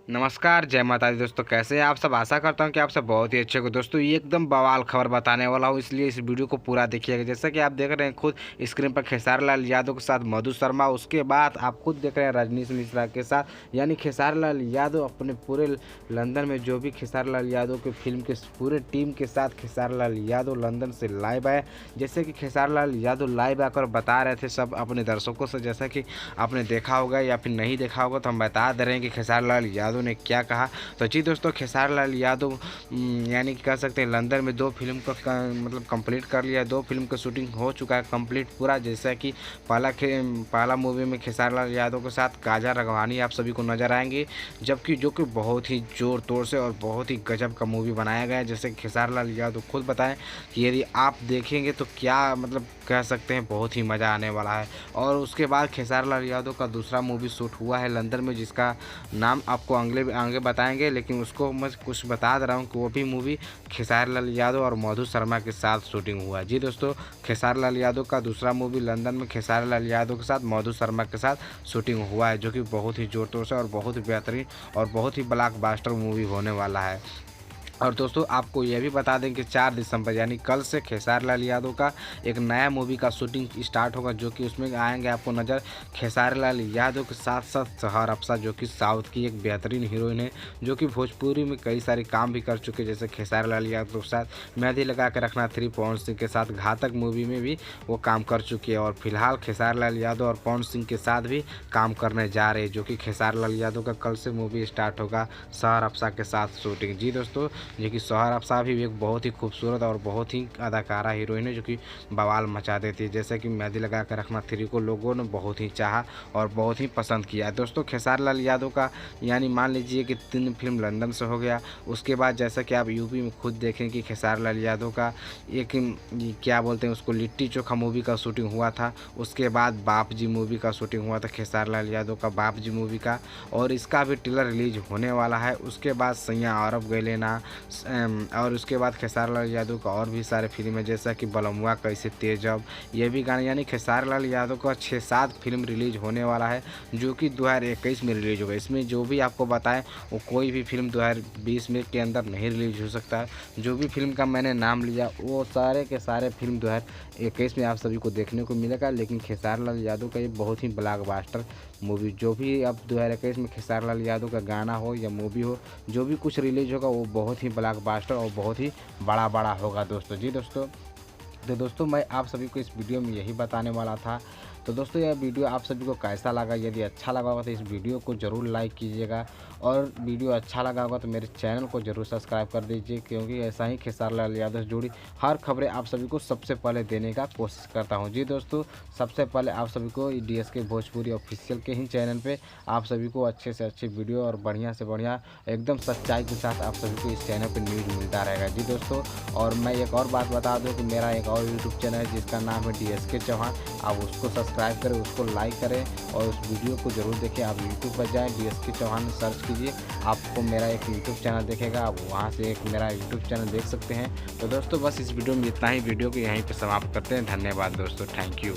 नमस्कार, जय माता दी दोस्तों। कैसे हैं आप सब? आशा करता हूं कि आप सब बहुत ही अच्छे हो। दोस्तों ये एकदम बवाल खबर बताने वाला हूं, इसलिए इस वीडियो को पूरा देखिएगा। जैसा कि आप देख रहे हैं खुद स्क्रीन पर खेसारी लाल यादव के साथ मधु शर्मा, उसके बाद आप खुद देख रहे हैं रजनीश मिश्रा के साथ, यानी खेसारी लाल यादव अपने पूरे लंदन में जो भी खेसारी लाल यादव के फिल्म के पूरे टीम के साथ खेसारी लाल यादव लंदन से लाइव आए। जैसे कि खेसारी लाल यादव लाइव आकर बता रहे थे सब अपने दर्शकों से, जैसा कि आपने देखा होगा या फिर नहीं देखा होगा तो हम बता दे रहे हैं कि खेसारी लाल यादव ने क्या कहा। तो जी दोस्तों, खेसारी लाल यादव यानी कि कह सकते हैं लंदन में 2 फिल्म का मतलब कंप्लीट कर लिया। 2 फिल्म का शूटिंग हो चुका है कंप्लीट पूरा। जैसा कि पहला मूवी में खेसारी लाल यादव के साथ काजल राघवानी आप सभी को नजर आएंगे, जबकि जो कि बहुत ही जोर तोड़ से और बहुत ही गजब का मूवी बनाया गया है। जैसे खेसारी लाल यादव खुद बताएं कि यदि आप देखेंगे तो क्या मतलब कह सकते हैं बहुत ही मज़ा आने वाला है। और उसके बाद खेसारी लाल यादव का दूसरा मूवी शूट हुआ है लंदन में, जिसका नाम आपको आगे बताएंगे, लेकिन उसको मैं कुछ बता दे रहा हूँ कि वो भी मूवी खेसारी लाल यादव और मधु शर्मा के साथ शूटिंग हुआ है। जी दोस्तों, खेसारी लाल यादव का दूसरा मूवी लंदन में खेसारी लाल यादव के साथ मधु शर्मा के साथ शूटिंग हुआ है, जो कि बहुत ही जोर तोड़ से और बहुत ही बेहतरीन और बहुत ही ब्लॉकबस्टर मूवी होने वाला है। और दोस्तों आपको यह भी बता दें कि 4 दिसंबर यानी कल से खेसारी लाल यादव का एक नया मूवी का शूटिंग स्टार्ट होगा, जो कि उसमें आएंगे आपको नज़र खेसारी लाल यादव के साथ साथ सहर अफसा, जो कि साउथ की एक बेहतरीन हीरोइन है, जो कि भोजपुरी में कई सारे काम भी कर चुके। जैसे खेसारी लाल यादव के साथ मेहंदी लगा के रखना 3 पवन सिंह के साथ घातक मूवी में भी वो काम कर चुकी है। और फिलहाल खेसारी लाल यादव और पवन सिंह के साथ भी काम करने जा रहे हैं, जो कि खेसारी लाल यादव का कल से मूवी स्टार्ट होगा सहर अफसा के साथ शूटिंग। जी दोस्तों, जो कि सहर अफसा भी एक बहुत ही खूबसूरत और बहुत ही अदाकारा हीरोइन है, जो कि बवाल मचा देती है। जैसे कि मेहंदी लगा कर रखना 3 को लोगों ने बहुत ही चाहा और बहुत ही पसंद किया। दोस्तों खेसारी लाल यादव का यानी मान लीजिए कि 3 फिल्म लंदन से हो गया। उसके बाद जैसा कि आप यूपी में खुद देखें कि खेसारी लाल यादव का एक क्या बोलते हैं उसको, लिट्टी चोखा मूवी का शूटिंग हुआ था। उसके बाद बाप जी मूवी का शूटिंग हुआ था खेसारी लाल यादव का, बाप जी मूवी का, और इसका भी ट्रेलर रिलीज होने वाला है। उसके बाद सैया अरब गए लेना, और उसके बाद खेसारी लाल यादव का और भी सारे फिल्म है, जैसा कि बलमुआ कैसे तेजब, ये भी गाने, यानी खेसारी लाल यादव का 6-7 फिल्म रिलीज होने वाला है, जो कि 2021 में रिलीज होगा। इसमें जो भी आपको बताएं वो कोई भी फिल्म 2020 में के अंदर नहीं रिलीज हो सकता है। जो भी फिल्म का मैंने नाम लिया वो सारे के सारे फिल्म 2021 में आप सभी को देखने को मिलेगा। लेकिन खेसारी लाल यादव का ये बहुत ही ब्लॉकबस्टर मूवी, जो भी अब 2021 में खेसारी लाल यादव का गाना हो या मूवी हो, जो भी कुछ रिलीज होगा वो बहुत ही ब्लॉकबस्टर और बहुत ही बड़ा होगा दोस्तों। जी दोस्तों, तो दोस्तों मैं आप सभी को इस वीडियो में यही बताने वाला था। तो दोस्तों यह वीडियो आप सभी को कैसा लगा? यदि अच्छा लगा होगा तो इस वीडियो को ज़रूर लाइक कीजिएगा, और वीडियो अच्छा लगा होगा तो मेरे चैनल को ज़रूर सब्सक्राइब कर दीजिए, क्योंकि ऐसा ही खेसारी लाल यादव से जुड़ी हर खबरें आप सभी को सबसे पहले देने का कोशिश करता हूं। जी दोस्तों, सबसे पहले आप सभी को DSK भोजपुरी ऑफिशियल के ही चैनल पे आप सभी को अच्छे से अच्छे वीडियो और बढ़िया से बढ़िया एकदम सच्चाई के साथ आप सभी को इस चैनल पर न्यूज़ मिलता रहेगा। जी दोस्तों, और मैं एक और बात बता दूँ कि मेरा एक और यूट्यूब चैनल है जिसका नाम है DSK चौहान। आप उसको सब्सक्राइब करें, उसको लाइक करें और उस वीडियो को ज़रूर देखें। आप यूट्यूब पर जाएँ, DSK चौहान सर्च कीजिए, आपको मेरा एक यूट्यूब चैनल दिखेगा, आप वहाँ से एक मेरा यूट्यूब चैनल देख सकते हैं। तो दोस्तों बस इस वीडियो में इतना ही। वीडियो को यहीं पर समाप्त करते हैं। धन्यवाद दोस्तों, थैंक यू।